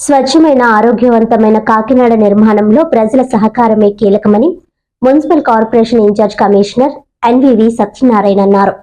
స్వచ్ఛమైన ఆరోగ్యవంతమైన కాకినాడ నిర్మాణంలో ప్రజల సహకారమే కీలకమని municipal corporation incharge commissioner NVV Satyanarayana అన్నారు.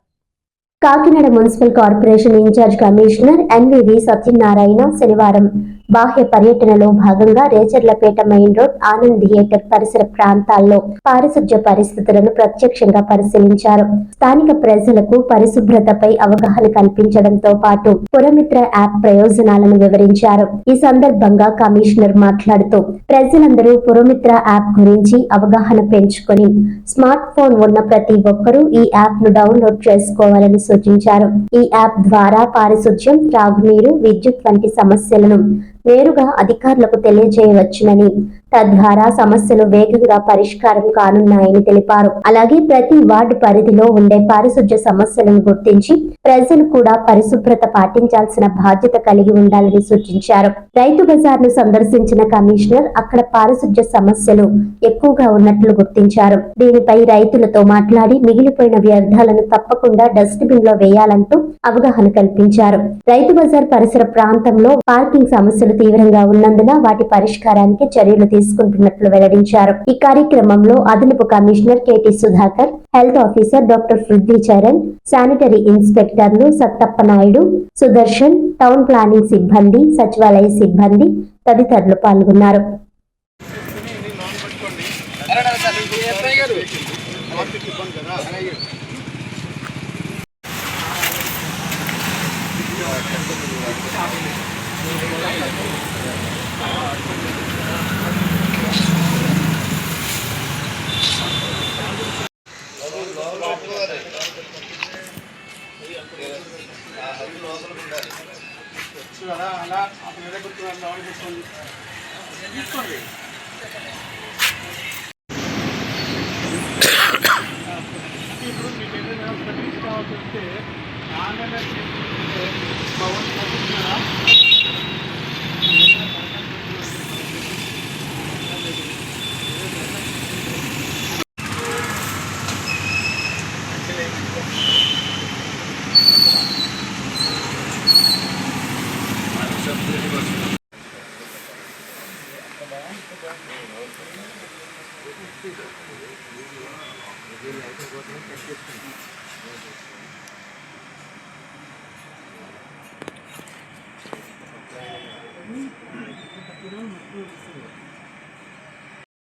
Kakinada municipal corporation incharge commissioner NVV Satyanarayana శనివారం బాహ్య పర్యటనలో భాగంగా Recharlapeta main road Anand theatre పరిసర ప్రాంతాల్లో పారిశుధ్య పరిస్థితులను ప్రత్యక్షంగా పరిశీలించారు. స్థానిక ప్రజలకు పరిశుభ్రతపై అవగాహన కల్పించడంతో పాటు పురమిత్ర యాప్ ప్రయోజనాలను వివరించారు. ఈ సందర్భంగా కమిషనర్ మాట్లాడుతూ ప్రజలందరూ పురమిత్ర యాప్ గురించి అవగాహన పెంచుకొని స్మార్ట్ ఫోన్ ఉన్న ప్రతి ఒక్కరూ ఈ యాప్ ను డౌన్లోడ్ చేసుకోవాలని సూచించారు. ఈ యాప్ ద్వారా పారిశుధ్యం, త్రాగునీరు, విద్యుత్ వంటి సమస్యలను నేరుగా అధికారులకు తెలియజేయవచ్చునని, తద్వారా సమస్యలు వేగంగా పరిష్కారం కానున్నాయని తెలిపారు. అలాగే ప్రతి వార్డు పరిధిలో ఉండే పారిశుధ్య సమస్యలను గుర్తించి ప్రజలు కూడా పరిశుభ్రత పాటించాల్సిన బాధ్యత కలిగి ఉండాలని సూచించారు. రైతు బజార్ ను సందర్శించిన కమిషనర్ అక్కడ పారిశుధ్య సమస్యలు ఎక్కువగా ఉన్నట్లు గుర్తించారు. దీనిపై రైతులతో మాట్లాడి మిగిలిపోయిన వ్యర్థాలను తప్పకుండా డస్ట్బిన్ లో వేయాలంటూ అవగాహన కల్పించారు. రైతు బజార్ పరిసర ప్రాంతంలో పార్కింగ్ సమస్యలు తీవ్రంగా ఉన్నందున వాటి పరిష్కారానికి చర్యలు తీసుకుంటున్నట్లు వెల్లడించారు. ఈ కార్యక్రమంలో అదనపు commissioner KT Sudhakar, health officer doctor Prithvi Charan, sanitary ఇన్స్పెక్టర్లు సత్తప్ప నాయుడు, సుదర్శన్, టౌన్ ప్లానింగ్ సిబ్బంది, సచివాలయ సిబ్బంది తదితరులు పాల్గొన్నారు.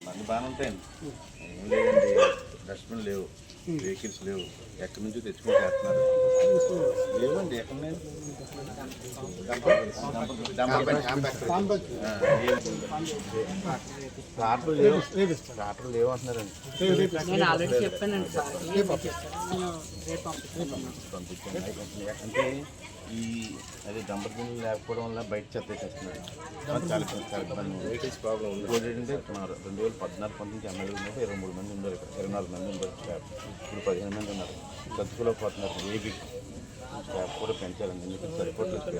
మంది బాగానే ఉంటాయండి, ఏం లేదండి. డస్ట్బిన్ లేవు, వెహికల్స్ లేవు, ఎక్కడి నుంచో తెచ్చుకుని చేస్తున్నారు. లేవండి, ఎక్కడ ట్రాక్టర్ లేవు అంటున్నారండి. అంటే ఈ అదే డంపర్ బిన్లు లేకపోవడం వల్ల బయట చెత్త వేసేస్తున్నారు. చాలా ఇబ్బంది. వెహికల్స్ ప్రాబ్లం ఉంది. ఇంకోటి ఏంటంటే 2014-15 ఎమ్మెల్యేలు ఉన్నప్పుడు 23 మంది ఉన్నారు, ఇక్కడ 24 మంది ఉన్నారు స్టాఫ్. ఇప్పుడు 15 మంది ఉన్నారు. చదువుకోలేకపోతున్నారు. ఏబీ స్టాఫ్ కూడా పెంచాలండి, ఎందుకంటే సరిపోతుంది.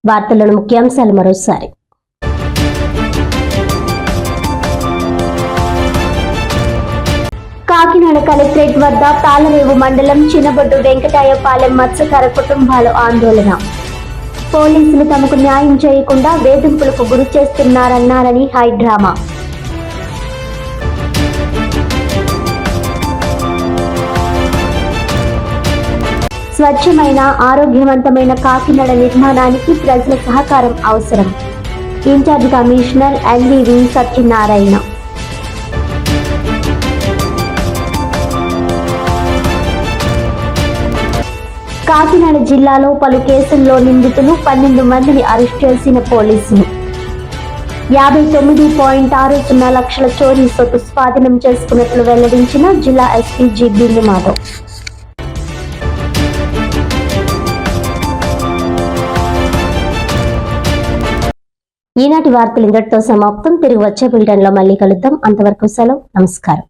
వార్తలను ముఖ్యాంశాలు మరోసారి. కాకినాడ కలెక్టరేట్ వద్ద తాళరేవు మండలం చిన్నబొడ్డు వెంకటాయపాలెం మత్స్యకార కుటుంబాలు ఆందోళన. పోలీసులు తమకు న్యాయం చేయకుండా వేధింపులకు గురి చేస్తున్నారన్నారని హైడ్రామా. స్వచ్ఛమైన ఆరోగ్యవంతమైన కాకినాడ నిర్మాణానికి ప్రజల సహకారం అవసరం. Incharge commissioner NVV Satyanarayana. Kakinada జిల్లాలో పలు కేసుల్లో నిందితులు 12 మందిని అరెస్ట్ చేసిన పోలీసులు. 59.60 లక్షల చోరీ సొత్తు స్వాధీనం చేసుకున్నట్లు వెల్లడించిన జిల్లా ఎస్పీ జి బిందు మాధవ్. ఈనాటి వార్తలు ఇంతటితో సమాప్తం. తిరిగి వచ్చే బులెటిన్లో మళ్ళీ కలుద్దాం. అంతవరకు సెలవు. నమస్కారం.